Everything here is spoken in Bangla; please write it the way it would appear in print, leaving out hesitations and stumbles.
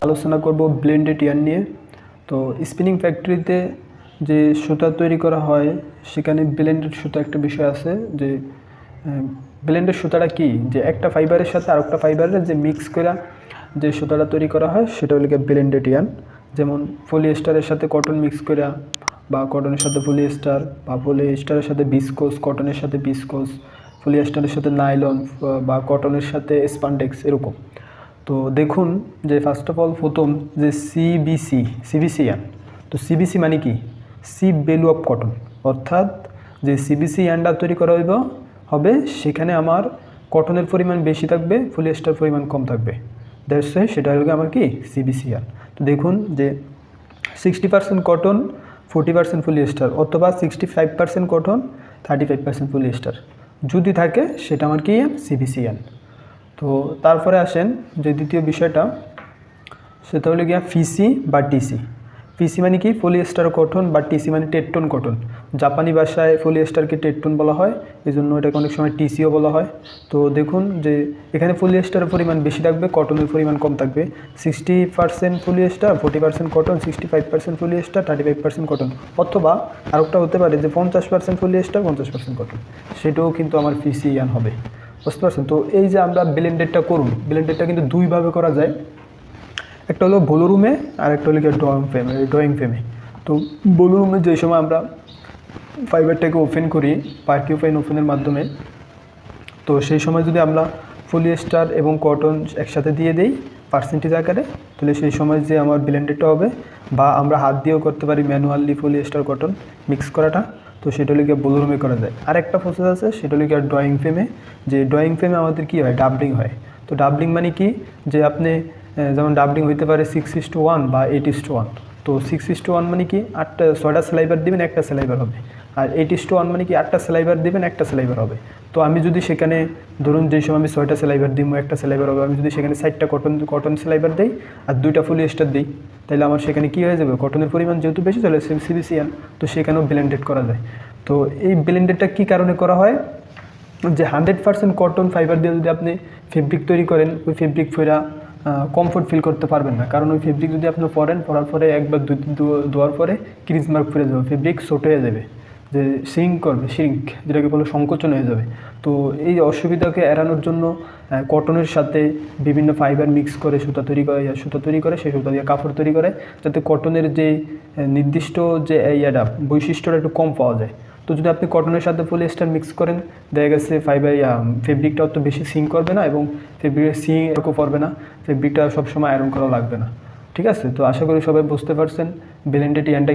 আলোচনা করব ব্লেন্ডেড ইয়ার্ন নিয়ে। তো স্পিনিং ফ্যাক্টরিতে যে সুতা তৈরি করা হয় সেখানে ব্লেন্ডেড সুতা একটা বিষয় আছে। যে ব্লেন্ডেড সুতাটা কি, যে একটা ফাইবারের সাথে আরেকটা ফাইবারের যে মিক্স করে যে সুতাটা তৈরি করা হয় সেটা হলো ব্লেন্ডেড ইয়ার্ন। যেমন পলিয়েস্টারের সাথে কটন মিক্স করে, বা কটনের সাথে পলিয়েস্টার, বা পলিয়েস্টারের সাথে বিসকোস, কটনের সাথে বিসকোস, পলিয়েস্টারের সাথে নাইলন, বা কটনের সাথে স্পান্ডেক্স, এরকম। তো দেখুন যে ফার্স্ট অফ অল প্রথম যে সিবিসি ইয়ার্ন। তো সিবিসি মানে কি, সিপ ভ্যালু অফ কটন, অর্থাৎ যে সিবিসি ইয়ার্নটা তৈরি করা হবে সেখানে আমার কটনের পরিমাণ বেশি থাকবে, পলিয়েস্টার পরিমাণ কম থাকবে। দ্যাটস ওয়াই সেটা হলো আমার কি সিবিসি ইয়ার্ন। তো দেখুন যে 60% কটন 40% পলিয়েস্টার, অথবা 65% কটন 35% পলিয়েস্টার যদি থাকে সেটা আমার কি সিবিসি ইয়ার্ন। তো তারপরে আসেন যে দ্বিতীয় বিষয়টা, সেটা হলো গিয়া ফিসি বা টিসি। পিসি মানে কি পলিয়েস্টার কটন, বা টিসি মানে টেট্টন কটন। জাপানি ভাষায় পলিয়েস্টারকে টেট্টন বলা হয়, এই জন্য এটাকে অনেক সময় টিসিও বলা হয়। তো দেখুন যে এখানে পলিয়েস্টারের পরিমাণ বেশি থাকবে, কটনের পরিমাণ কম থাকবে। 60% পলিয়েস্টার 40% কটন, 65% পলিয়েস্টার 35% কটন, অথবা আরেকটা হতে পারে যে 50% পলিয়েস্টার 50% কটন, সেটাও কিন্তু আমার পিসি ইয়ার্ন হবে। বুঝতে পারছেন? তো এই যে আমরা ব্লেন্ডেডটা করুন, ব্লেন্ডেডটা কিন্তু দুইভাবে করা যায়। একটা হলো বোলো রুমে, আর একটা হলো ড্রয়িং ফ্রেমে। তো বোলো রুমে যে সময় আমরা ফাইবারটাকে ওপেন করি পার্কিউফাইন ওপেনের মাধ্যমে, তো সেই সময় যদি আমরা পলিয়েস্টার এবং কটন একসাথে দিয়ে দেই পার্সেন্টেজ আকারে, তাহলে সেই সময় যে আমার ব্লেন্ডেডটা হবে, বা আমরা হাত দিয়েও করতে পারি ম্যানুয়ালি পলিয়েস্টার কটন মিক্স করাটা, তো সেটা হলে গিয়ে বোলো রুমে করা যায়। আর একটা প্রসেস আছে, সেটা হলে গিয়ে ড্রয়িং ফ্রেমে। যে ড্রয়িং ফ্রেমে আমাদের কী হয়, ডাবলিং হয়। তো ডাবলিং মানে কি, যে আপনি যেমন ডাবলিং হইতে পারে 6:1 বা 8:1। তো 6:1 মানে কি 6টা সেলাইবার দিবেন, একটা সেলাইবার হবে। আর 8:1 মানে কি 8টা সেলাইবার দিবেন, একটা সেলাইবার হবে। তো আমি যদি সেখানে ধরুন যে সময় আমি 6টা সেলাইবার দিব, একটা সেলাইবার হবে, আমি যদি সেখানে 4টা কটন সেলাইবার দিই আর 2টা পলিয়েস্টার দিই, তাহলে আমার সেখানে কী হয়ে যাবে, কটনের পরিমাণ যেহেতু বেশি চলে সিবিসি ইয়ার্ন, তো সেখানেও ব্লেন্ডেড করা যায়। তো এই ব্লেন্ডেডটা কী কারণে করা হয়, যে 100% কটন ফাইবার দিয়ে যদি আপনি ফেব্রিক তৈরি করেন, ওই ফেব্রিক ফেরা কমফোর্ট ফিল করতে পারবেন না। কারণ ওই ফেব্রিক যদি আপনি পরার পরে একবার ধোয়ার পরে ক্রিজ মার্ক ফিরে যাবে, ফেব্রিক ছোট হয়ে যাবে, যে শ্রিঙ্ক যেটাকে বলে সংকোচন হয়ে যাবে। তো এই অসুবিধাকে এড়ানোর জন্য কটনের সাথে বিভিন্ন ফাইবার মিক্স করে সুতা তৈরি করে সেই সুতা দিয়ে কাপড় তৈরি করে, যাতে কটনের যে নির্দিষ্ট যে বৈশিষ্ট্যটা একটু কম পাওয়া যায়। তো যদি আপনি কটনের সাথে পলিয়েস্টার মিক্স করেন, দেখা গেছে ফেব্রিকটা অত বেশি সিঙ্ক করবে না, এবং ফেব্রিকের এরকম পড়বে না, ফেব্রিকটা সবসময় আয়রন করা লাগবে না। ঠিক আছে? তো আশা করি সবাই বুঝতে পারছেন ব্লেন্ডেড ইয়ার্নটা